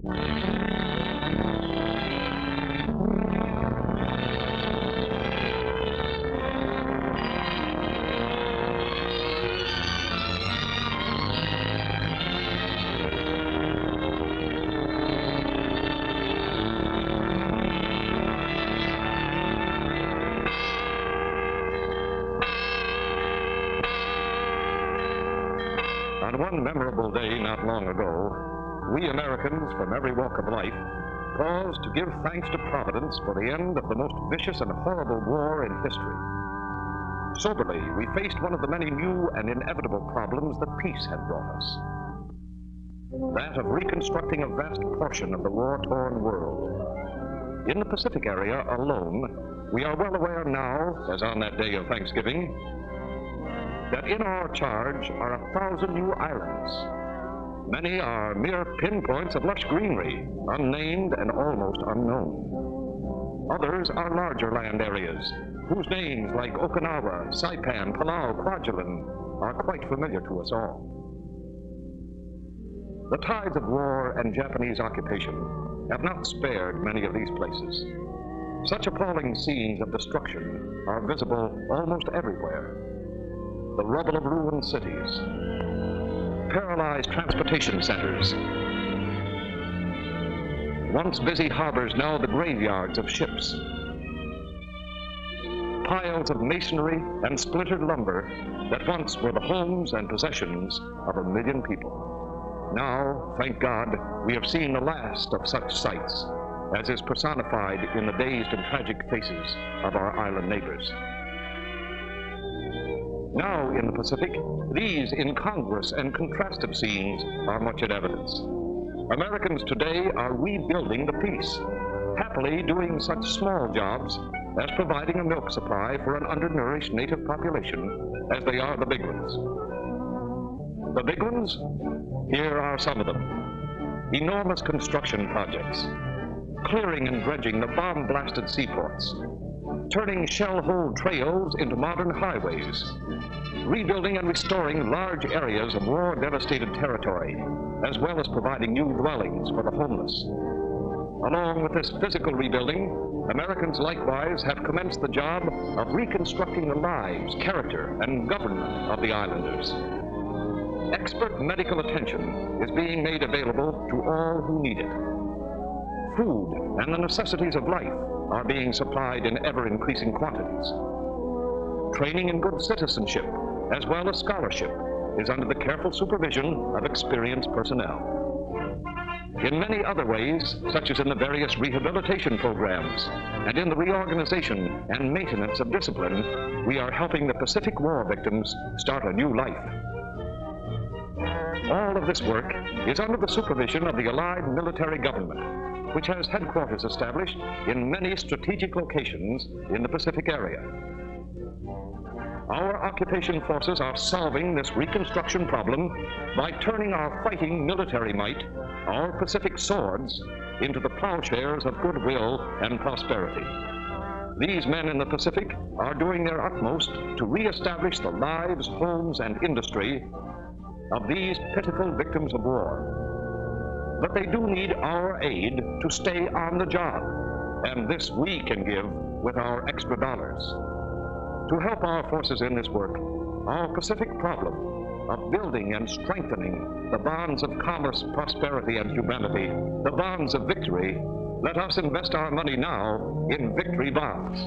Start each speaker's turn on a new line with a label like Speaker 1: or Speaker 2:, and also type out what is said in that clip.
Speaker 1: On one memorable day not long ago, we Americans from every walk of life paused to give thanks to Providence for the end of the most vicious and horrible war in history. Soberly, we faced one of the many new and inevitable problems that peace had brought us. That of reconstructing a vast portion of the war-torn world. In the Pacific area alone, we are well aware now, as on that day of Thanksgiving, that in our charge are 1,000 new islands. Many are mere pinpoints of lush greenery, unnamed and almost unknown. Others are larger land areas, whose names like Okinawa, Saipan, Palau, Kwajalein are quite familiar to us all. The tides of war and Japanese occupation have not spared many of these places. Such appalling scenes of destruction are visible almost everywhere. The rubble of ruined cities, paralyzed transportation centers, once busy harbors now the graveyards of ships, piles of masonry and splintered lumber that once were the homes and possessions of 1 million people. Now, thank God, we have seen the last of such sights, as is personified in the dazed and tragic faces of our island neighbors. Now in the Pacific, these incongruous and contrastive scenes are much in evidence. Americans today are rebuilding the peace, happily doing such small jobs as providing a milk supply for an undernourished native population as they are the big ones. The big ones? Here are some of them. Enormous construction projects, clearing and dredging the bomb-blasted seaports, turning shell-holed trails into modern highways, rebuilding and restoring large areas of war-devastated territory, as well as providing new dwellings for the homeless. Along with this physical rebuilding, Americans likewise have commenced the job of reconstructing the lives, character, and government of the islanders. Expert medical attention is being made available to all who need it. Food and the necessities of life are being supplied in ever-increasing quantities. Training in good citizenship, as well as scholarship, is under the careful supervision of experienced personnel. In many other ways, such as in the various rehabilitation programs and in the reorganization and maintenance of discipline, we are helping the Pacific War victims start a new life. All of this work is under the supervision of the Allied military government, which has headquarters established in many strategic locations in the Pacific area. Our occupation forces are solving this reconstruction problem by turning our fighting military might, our Pacific swords, into the plowshares of goodwill and prosperity. These men in the Pacific are doing their utmost to reestablish the lives, homes, and industry of these pitiful victims of war. But they do need our aid to stay on the job, and this we can give with our extra dollars. To help our forces in this work, our Pacific problem of building and strengthening the bonds of commerce, prosperity, and humanity, the bonds of victory, let us invest our money now in victory bonds.